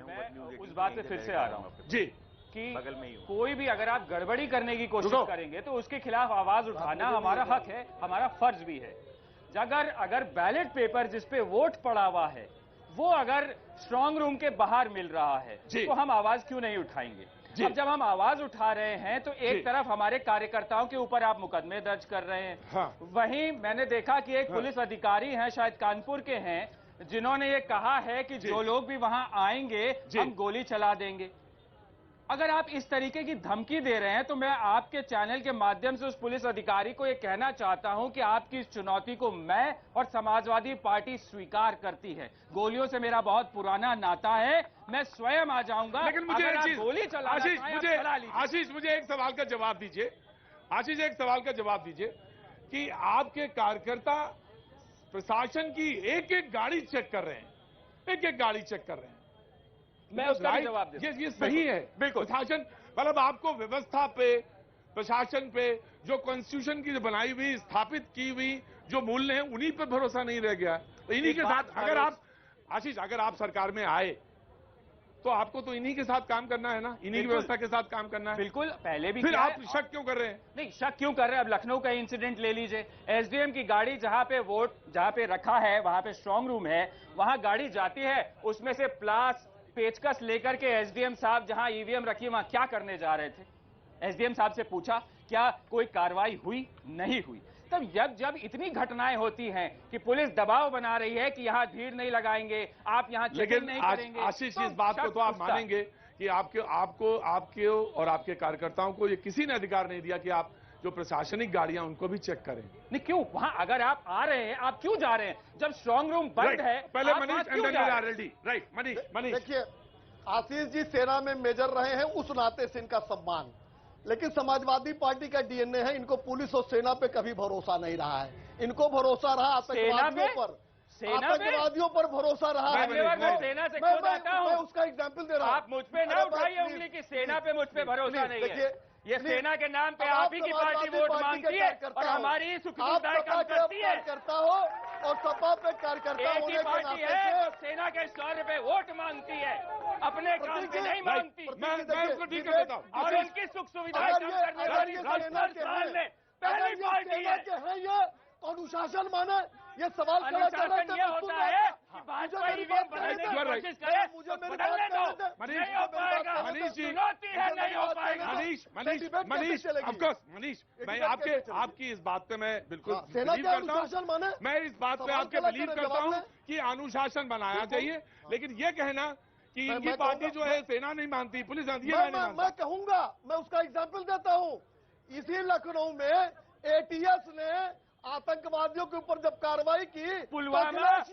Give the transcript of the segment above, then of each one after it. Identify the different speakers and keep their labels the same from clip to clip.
Speaker 1: मैं उस बात पे फिर से आ रहा हूँ
Speaker 2: जी
Speaker 1: कि बगल में ही कोई भी अगर आप गड़बड़ी करने की कोशिश करेंगे तो उसके खिलाफ आवाज उठाना हमारा हक है, हमारा फर्ज भी है। अगर बैलेट पेपर जिसपे वोट पड़ा हुआ है वो अगर स्ट्रांग रूम के बाहर मिल रहा है तो हम आवाज क्यों नहीं उठाएंगे? अब जब हम आवाज उठा रहे हैं तो एक तरफ हमारे कार्यकर्ताओं के ऊपर आप मुकदमे दर्ज कर रहे हैं, वहीं मैंने देखा कि एक पुलिस अधिकारी हैं, शायद कानपुर के हैं, जिन्होंने ये कहा है कि जो लोग भी वहां आएंगे हम गोली चला देंगे। अगर आप इस तरीके की धमकी दे रहे हैं तो मैं आपके चैनल के माध्यम से उस पुलिस अधिकारी को यह कहना चाहता हूं कि आपकी इस चुनौती को मैं और समाजवादी पार्टी स्वीकार करती है। गोलियों से मेरा बहुत पुराना नाता है, मैं स्वयं आ जाऊंगा।
Speaker 2: लेकिन मुझे
Speaker 1: अगर आप गोली
Speaker 2: आशीष मुझे एक सवाल का जवाब दीजिए। आशीष एक सवाल का जवाब दीजिए कि आपके कार्यकर्ता प्रशासन की एक एक गाड़ी चेक कर रहे हैं, एक एक गाड़ी चेक कर रहे हैं।
Speaker 1: मैं उसका भी जवाब दूं।
Speaker 2: ये सही है। बिल्कुल प्रशासन मतलब आपको व्यवस्था पे, प्रशासन पे, जो कॉन्स्टिट्यूशन की बनाई हुई, स्थापित की हुई जो मूल्य हैं उन्हीं पर भरोसा नहीं रह गया। तो इन्हीं के साथ अगर आप आशीष अगर आप सरकार में आए तो आपको तो इन्हीं के साथ काम करना है ना, इन्हीं की व्यवस्था के साथ काम करना है।
Speaker 1: बिल्कुल, पहले भी
Speaker 2: फिर आप शक क्यों कर रहे हैं?
Speaker 1: नहीं, शक क्यों कर रहे हैं? अब लखनऊ का इंसिडेंट ले लीजिए, एसडीएम की गाड़ी जहां पे रखा है वहां पे स्ट्रांग रूम है, वहां गाड़ी जाती है, उसमें से पेचकस लेकर के एसडीएम साहब जहां ईवीएम रखी वहां क्या करने जा रहे थे? एसडीएम साहब से पूछा, क्या कोई कार्रवाई हुई? नहीं हुई। तब जब इतनी घटनाएं होती हैं कि पुलिस दबाव बना रही है कि यहां भीड़ नहीं लगाएंगे, आप यहां चेकिंग नहीं करेंगे,
Speaker 2: आशीष इस बात को तो आप मानेंगे कि आपके और आपके कार्यकर्ताओं को ये किसी ने अधिकार नहीं दिया कि आप जो प्रशासनिक गाड़ियां उनको भी चेक करें।
Speaker 1: नहीं, क्यों? वहां अगर आप आ रहे हैं, आप क्यों जा रहे हैं जब स्ट्रांग रूम बंद है?
Speaker 2: पहले मनीष
Speaker 3: देखिए, आशीष जी सेना में मेजर रहे हैं, उस नाते से इनका सम्मान, लेकिन समाजवादी पार्टी का डीएनए है, इनको पुलिस और सेना पे कभी भरोसा नहीं रहा है। इनको भरोसा रहा आतंकवादियों पर भरोसा रहा है।
Speaker 1: मैं सेना से खुद आता हूं,
Speaker 3: मैं उसका एग्जाम्पल दे रहा हूं।
Speaker 1: आप मुझ पे ना उठाइए उंगली की सेना पे मुझ पे भरोसा नहीं है। ये सेना के नाम पे आप ही की पार्टी वोट मांगती है और हमारी सुखदायी काम करती है।
Speaker 3: करता हो और सपा पे कार्यकर्ता
Speaker 1: होने के पार्टी है, सेना के शौर्य पे वोट मांगती है, अपने काम पे नहीं मांगती।
Speaker 2: मैं उसको ठीक कर देता हूं।
Speaker 1: और उनकी सुख सुविधाएं कम करने वाली पहली पार्टी है।
Speaker 3: ये अनुशासन माने, ये सवाल खड़ा कर रहे थे।
Speaker 1: ये होता है कि भाजपा ईवीएम बनाने की कोशिश करे, मुझे बदलने दो, नहीं हो पाएगा।
Speaker 2: मनीष जी,
Speaker 1: चुनौती है, नहीं हो पाएगा।
Speaker 2: मनीष मैं आपकी इस बात पे मैं बिल्कुल बिलीव करता हूँ। मैं इस बात पे आपके बिलीव करता हूँ कि अनुशासन बनाना चाहिए, लेकिन ये कहना कि इनकी पार्टी जो है सेना नहीं मानती, पुलिस मानती है,
Speaker 3: मैं कहूंगा, मैं उसका एग्जाम्पल देता हूँ। इसी लखनऊ में एटीएस ने आतंकवादियों के ऊपर जब कार्रवाई की,
Speaker 1: पुलवामा आज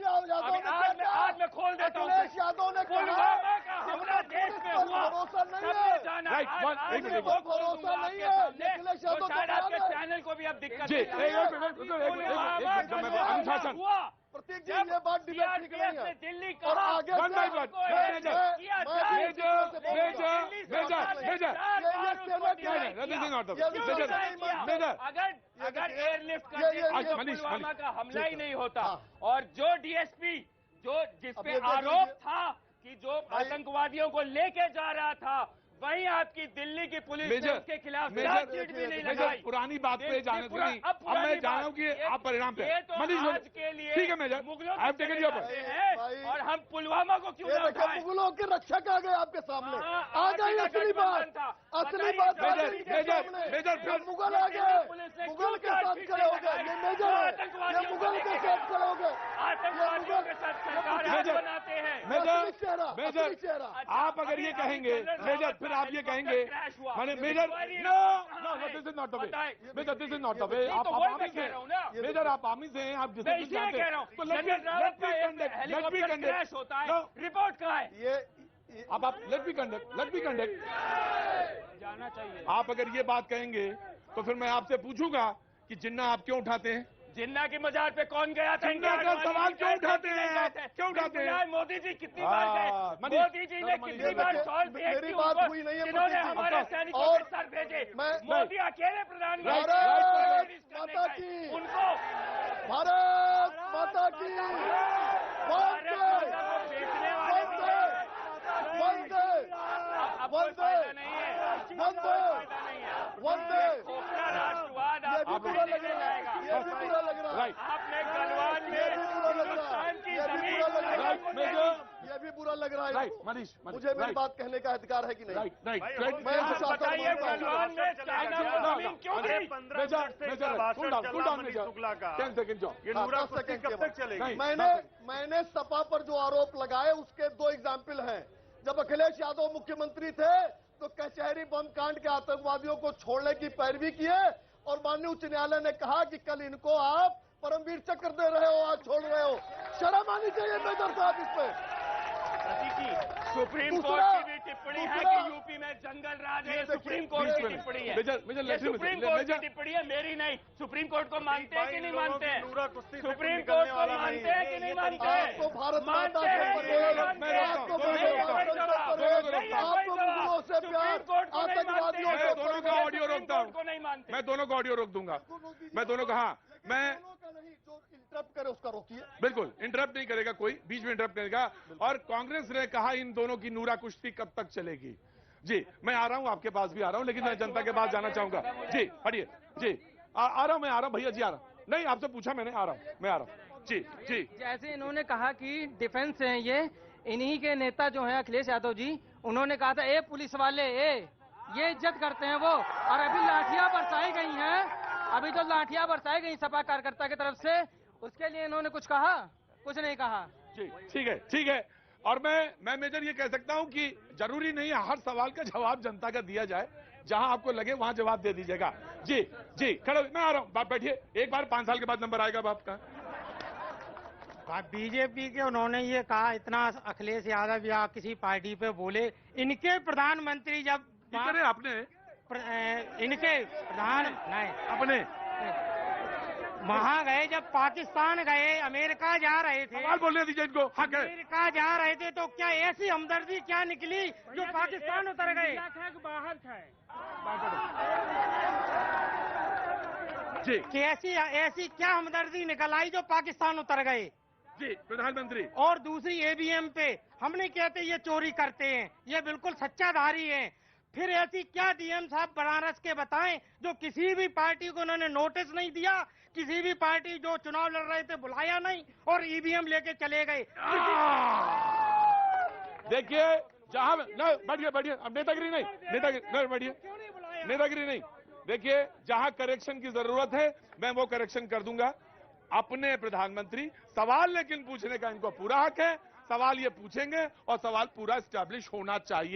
Speaker 1: मैं खोल देता हूं,
Speaker 3: अखिलेश यादव ने
Speaker 1: पुलवामा का हमला देश में हुआ,
Speaker 3: भरोसा नहीं है, भरोसा नहीं है। अखिलेश यादव
Speaker 1: शायद आपके चैनल को भी अब दिक्कत हुआ।
Speaker 3: प्रतीक जी, ये बात डिबेट ठीक नहीं है।
Speaker 1: दिल्ली
Speaker 3: और आगे
Speaker 1: अगर एयरलिफ्ट करके पुलवामा का हमला ही नहीं होता और जो डीएसपी जिसपे आरोप था कि जो आतंकवादियों को लेके जा रहा था, वहीं आपकी दिल्ली की पुलिस ने उसके खिलाफ चार्जशीट भी नहीं लगाई।
Speaker 2: पुरानी बात पे जाने के लिए अब मैं जान रहा हूँ कि आप परिणाम पे
Speaker 1: आज के लिए
Speaker 2: ठीक है मेजर,
Speaker 1: मुगलों
Speaker 2: आप टेक इट
Speaker 1: और हम पुलवामा को क्यों ना उठाएं?
Speaker 3: मुगलों के रक्षक आ गए आपके सामने, आ गई असली बात, असली बात
Speaker 2: मेजर
Speaker 3: मुगल आ गए, मुगल के साथ खड़े हो गए। ये मेजर है, ये मुगल के साथ खड़े हो गए,
Speaker 1: आतंकवादियों के साथ सरकार बनाते हैं।
Speaker 2: मेजर आप अगर ये कहेंगे, मेजर आप ये कहेंगे मैंने measure this is not the way, measure this is not the way. आप आर्मी से हैं, मेजर आप आर्मी से हैं, आप
Speaker 1: मैं इसलिए कह रहा हूं तो लेट मी कंडक्ट होता है, रिपोर्ट कहां है?
Speaker 3: ये
Speaker 2: आप लेट मी कंडक्ट
Speaker 1: जाना चाहिए।
Speaker 2: आप अगर ये बात कहेंगे तो फिर मैं आपसे पूछूंगा कि जिन्ना आप क्यों उठाते हैं?
Speaker 1: जिन्ना की मजार पे कौन गया था?
Speaker 2: जिन्ना का सवाल क्यों उठाते हैं? क्यों उठाते हैं?
Speaker 1: मोदी जी कितनी बार गए? मोदी जी ने कितनी बार सॉल्व
Speaker 3: मेरी बात हुई नहीं है,
Speaker 1: जिन्होंने हमारे सैनिकों के सर भेजे? मोदी अकेले प्रधानमंत्री उनको
Speaker 3: भारत माता की
Speaker 1: बेचने वाले कोई फायदा नहीं है,
Speaker 3: वंदे
Speaker 1: फायदा नहीं है।
Speaker 3: वंदे
Speaker 1: खोखला राष्ट्रवाद
Speaker 3: ये भी
Speaker 1: आपको
Speaker 3: बुरा
Speaker 1: कहीं
Speaker 3: लग
Speaker 1: नहीं
Speaker 3: रहा है,
Speaker 1: जाएगा।
Speaker 3: ये भी बुरा लग रहा है,
Speaker 1: आपने गलवान में
Speaker 3: ये भी बुरा लग रहा है,
Speaker 1: हिंदुस्तान की
Speaker 3: ये भी
Speaker 1: जमीन
Speaker 3: बुरा लग रहा है,
Speaker 2: मेजर
Speaker 3: ये भी बुरा लग रहा है।
Speaker 2: राइट मनीष
Speaker 3: मुझे मेरी बात कहने का अधिकार है कि नहीं?
Speaker 2: राइट राइट
Speaker 3: मैं
Speaker 1: आप
Speaker 3: शासन
Speaker 1: बताइए
Speaker 3: मानता हूं।
Speaker 1: गलवान में चाइना को जमीन क्यों दी?
Speaker 4: 15 मिनट से इसका भाषण चल रहा मनीष शुक्ला का।
Speaker 2: 10 सेकंड जॉब
Speaker 4: ये
Speaker 3: हाँ,
Speaker 4: नूरा
Speaker 3: 10
Speaker 4: कुश्ती
Speaker 3: सेकंड
Speaker 4: कब
Speaker 3: के
Speaker 4: तक चलेगी?
Speaker 2: नहीं।
Speaker 3: मैंने सपा पर जो आरोप लगाए उसके 2 एग्जाम्पल हैं। जब अखिलेश यादव मुख्यमंत्री थे तो कचहरी बम कांड के आतंकवादियों को छोड़ने की पैरवी किए और माननीय उच्च न्यायालय ने कहा कि कल इनको आप परमवीर चक्र दे रहे हो, आज छोड़ रहे हो। शर्म आनी चाहिए मेजर साहब इस पे।
Speaker 1: सुप्रीम
Speaker 3: दूसरा-
Speaker 1: कोर्ट की भी टिप्पणी है
Speaker 3: दूसरा-
Speaker 1: कि यूपी में जंगल राज है।
Speaker 3: ये देखिए,
Speaker 1: सुप्रीम कोर्ट की टिप्पणी है।
Speaker 2: मेजर
Speaker 1: ये सुप्रीम कोर्ट की टिप्पणी है, मेरी नहीं। सुप्रीम कोर्ट को मानते हैं कि नहीं मानते हैं?
Speaker 4: नूरा कुश्ती से
Speaker 1: सुप्रीम
Speaker 4: निकलने
Speaker 1: कोर्ट को
Speaker 4: वाला
Speaker 1: मानते
Speaker 4: नहीं
Speaker 1: हैं
Speaker 4: है।
Speaker 1: कि नहीं
Speaker 4: ये
Speaker 1: मानते
Speaker 4: तरीका
Speaker 1: हैं?
Speaker 3: आपको भारत माता
Speaker 1: मानते
Speaker 3: से
Speaker 1: हैं कि नहीं
Speaker 3: पटेल,
Speaker 1: मानते हैं?
Speaker 3: आपको
Speaker 1: नहीं
Speaker 3: भारत
Speaker 1: है कोई
Speaker 3: माता
Speaker 1: जवाब।
Speaker 3: से
Speaker 1: नहीं है
Speaker 3: पटेल,
Speaker 1: कोई
Speaker 3: आपको
Speaker 1: जवाब।
Speaker 3: मुगलों से
Speaker 1: सुप्रीम
Speaker 3: प्यार,
Speaker 1: कोर्ट को नहीं मानते
Speaker 3: आतंकवादियों
Speaker 1: हैं।
Speaker 3: से
Speaker 2: मैं दोनों का ऑडियो
Speaker 1: सुप्रीम
Speaker 2: रोकता हूं।
Speaker 1: कोर्ट को नहीं मानते।
Speaker 2: मैं दोनों का ऑडियो रोक दूंगा। मैं दोनों का हाँ मैं
Speaker 3: दोनों का नहीं, जो इंटरप्ट करे उसका रोकिए।
Speaker 2: बिल्कुल इंटरप्ट नहीं करेगा, कोई बीच में इंटरप्ट करेगा। और कांग्रेस ने कहा इन दोनों की नूरा कुश्ती कब तक चलेगी? जी मैं आ रहा हूं, आपके पास भी आ रहा हूं, लेकिन मैं जनता के पास जाना चाहूंगा। जी हटिए जी आ रहा हूं, मैं आ रहा हूं भैया जी, आ रहा हूं। नहीं आपसे पूछा मैंने, आ रहा हूं, मैं आ रहा हूं। जी जी
Speaker 5: जैसे इन्होंने कहा कि डिफेंस से हैं ये, इन्हीं के नेता जो हैं अखिलेश यादव जी, उन्होंने कहा था ए पुलिस वाले ये इज्जत करते हैं वो। और अभी लाठियां बरसाई गई हैं, अभी जो लाठियां बरसाई गई सपा कार्यकर्ता की तरफ से, उसके लिए इन्होंने कुछ कहा? कुछ नहीं कहा।
Speaker 2: जी ठीक है ठीक है। और मैं मेजर ये कह सकता हूं कि जरूरी नहीं है हर सवाल का जवाब जनता का दिया जाए, जहां आपको लगे वहां जवाब दे दीजिएगा। जी जी खड़े मैं आ रहा हूं, बाप बैठिए। एक बार 5 साल के बाद नंबर आएगा बाप का।
Speaker 6: बीजेपी के उन्होंने ये कहा, इतना अखिलेश यादव या किसी पार्टी पे बोले, इनके प्रधानमंत्री जब
Speaker 2: इतने अपने
Speaker 6: इनके प्रधान नहीं
Speaker 2: अपने
Speaker 6: वहाँ गए, जब पाकिस्तान गए, अमेरिका जा रहे थे,
Speaker 2: सवाल बोलने दीजिए इनको, हक है।
Speaker 6: अमेरिका जा रहे थे, तो क्या ऐसी हमदर्दी क्या निकली जो पाकिस्तान उतर गए?
Speaker 5: बाहर था।
Speaker 2: जी
Speaker 6: कैसी ऐसी क्या हमदर्दी निकल आई जो पाकिस्तान उतर गए?
Speaker 2: जी प्रधानमंत्री
Speaker 6: और दूसरी ईवीएम पे हम नहीं कहते ये चोरी करते हैं, ये बिल्कुल सच्चाधारी हैं। फिर ऐसी क्या डीएम साहब बनारस के बताएं जो किसी भी पार्टी को उन्होंने नोटिस नहीं दिया, किसी भी पार्टी जो चुनाव लड़ रहे थे बुलाया नहीं और ईवीएम लेके चले गए।
Speaker 2: देखिए जहां न बैठिए बैठिए, अब नेतागिरी नहीं, नेतागिरी नहीं, बैठिए, नेतागिरी नहीं। देखिए जहां करेक्शन की जरूरत है मैं वो करेक्शन कर दूंगा। अपने प्रधानमंत्री सवाल लेकिन पूछने का इनको पूरा हक है, सवाल ये पूछेंगे और सवाल पूरा एस्टैब्लिश होना चाहिए।